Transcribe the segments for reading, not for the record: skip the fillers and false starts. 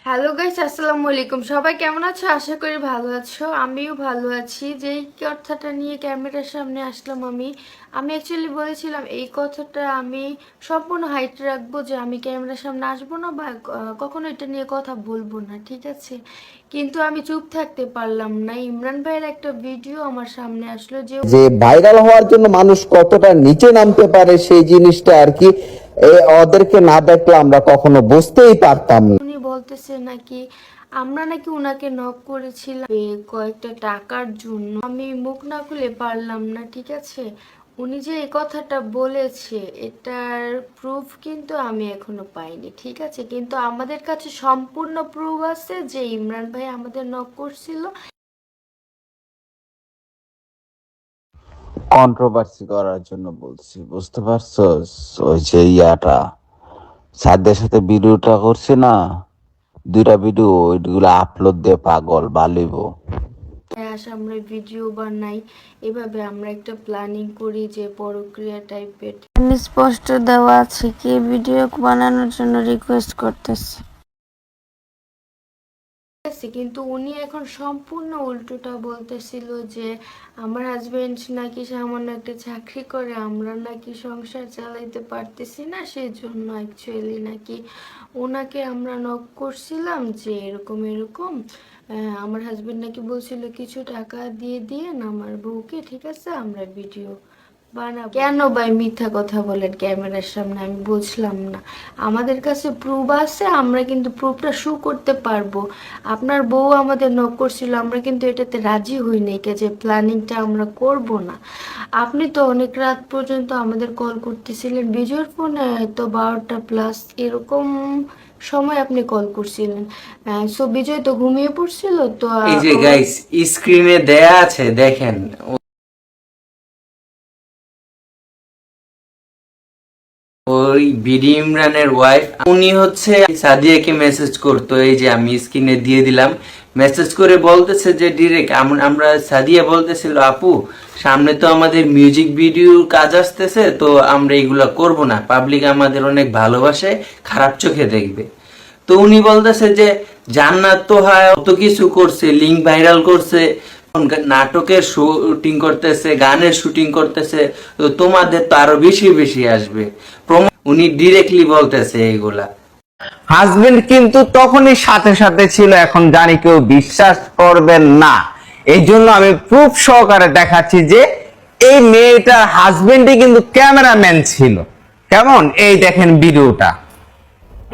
Hello guys, আসসালামু আলাইকুম। সবাই কেমন আছো? আশা করি ভালো আছো। আমিও ভালো আছি। যেই কথাটা নিয়ে ক্যামেরার সামনে আসলাম, আমি আমি অ্যাকচুয়ালি বলেছিলাম এই কথাটা আমি সম্পূর্ণ হাইট রাখবো, যে আমি ক্যামেরার সামনে আসবো না বা কখনো এটা নিয়ে কথা বলবো না, ঠিক আছে? কিন্তু আমি চুপ থাকতে পারলাম না। ইমরান ভাইয়ের একটা ভিডিও আমার সামনে আসলো, যে যে ভাইরাল হওয়ার জন্য মানুষ কতটা নিচে নামতে পারে সেই জিনিসটা আর কি ওদেরকে না দেখলে আমরা কখনো বুঝতেই পারতাম না। উনি বলতেছে নাকি আমরা নাকি উনাকে নক করেছিলাম কয়েকটা টাকার জন্য। আমি মুখ না খুলে পারলাম না, ঠিক আছে? উনি যে এই কথাটা বলেছে, এটার প্রুফ কিন্তু আমি এখনো পাইনি, ঠিক আছে? কিন্তু আমাদের কাছে সম্পূর্ণ প্রুফ আছে যে ইমরান ভাই আমাদের নক করছিল। কন্ট্রোভার্সি করার জন্য বলছি, বুঝতে পারছো? ওই যে সাদের সাথে ভিডিওটা করছে না, দুইটা ভিডিও ওইগুলো আপলোড দিয়ে পাগল বালিব। আসে আমরা ভিডিও বানাই, এভাবে আমরা একটা প্ল্যানিং করি যে পরক্রিয়া টাইপের স্পষ্ট দেওয়া আছে কি ভিডিও বানানোর জন্য রিকোয়েস্ট করতেছে, কিন্তু উনি এখন সম্পূর্ণ উল্টোটা বলতেছিল যে আমার হাজবেন্ড নাকি সামান্য একটা চাকরি করে, আমরা নাকি সংসার চালাইতে পারতেছি না, সেই জন্য অ্যাকচুয়ালি নাকি ওনাকে আমরা নক করছিলাম যে এরকম এরকম। আমার হাজবেন্ড নাকি বলছিল কিছু টাকা দিয়ে দিয়ে আমার বউকে, ঠিক আছে আমরা ভিডিও বানাবো। কেন ভাই মিথ্যা কথা বলেন ক্যামেরার সামনে? আমি বুঝলাম না। আমাদের কাছে প্রুফ আছে, আমরা কিন্তু প্রুফটা শো করতে পারবো। আপনার বউ আমাদের নক করছিল, আমরা কিন্তু এটাতে রাজি হই নাই যে প্ল্যানিংটা আমরা করব না। আপনি তো অনেক রাত পর্যন্ত আমাদের কল করতেছিলেন, বিজয়ের ফোনে তো 12টা প্লাস এরকম সময় আপনি কল করছিলেন। সো বিজয় তো ঘুমিয়ে পড়ছিল, তো এই যে গাইস স্ক্রিনে দেয়া আছে দেখেন, ওই বিডি ইমরানের ওয়াইফ উনি হচ্ছে সাদিয়াকে মেসেজ করতো, এই যে আমি স্ক্রিনে দিয়ে দিলাম। মেসেজ করে বলতেছে যে ডিরেক্ট আমরা সাদিয়া বলতেছিল আপু সামনে তো আমাদের মিউজিক ভিডিওর কাজ আসতেছে, তো আমরা এগুলা করব না, পাবলিক আমাদের অনেক ভালোবাসে, খারাপ চোখে দেখবে। তো উনি বলতেছে যে জান্নাত তো হয় কত কিছু করছে, লিঙ্ক ভাইরাল করছে, নাটকের শুটিং করতেছে, গানের শুটিং করতেছে, তো তোমাদের তো আরো বেশি বেশি আসবে। উনি ডিরেক্টলি বলতেছে এগুলা। হাজবেন্ড কিন্তু তখনই সাথে সাথে ছিল, এখন জানি কেউ বিশ্বাস করবেন না, এই জন্য আমি প্রুফ সহকারে দেখাচ্ছি যে এই মেয়েটার হাজবেন্ডই কিন্তু ক্যামেরাম্যান ছিল। কেমন, এই দেখেন ভিডিওটা।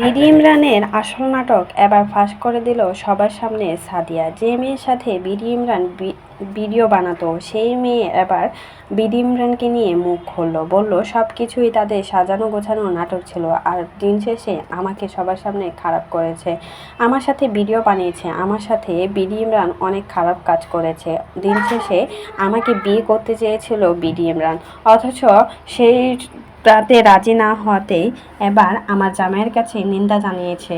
বিডি ইমরানের আসল নাটক এবার ফাঁস করে দিল সবার সামনে সাদিয়া। যে মেয়ের সাথে বিডি ইমরান ভিডিও বানাতো, সেই মেয়ে এবার বিডি ইমরানকে নিয়ে মুখ খুললো, বলল সব কিছুই তাদের সাজানো গোছানো নাটক ছিল, আর দিন শেষে আমাকে সবার সামনে খারাপ করেছে, আমার সাথে ভিডিও বানিয়েছে, আমার সাথে বিডি ইমরান অনেক খারাপ কাজ করেছে, দিন শেষে আমাকে বিয়ে করতে চেয়েছিল বিডি ইমরান, অথচ সেই তাতে রাজি না হওয়াতেই এবার আমার জামাইয়ের কাছে নিন্দা জানিয়েছে।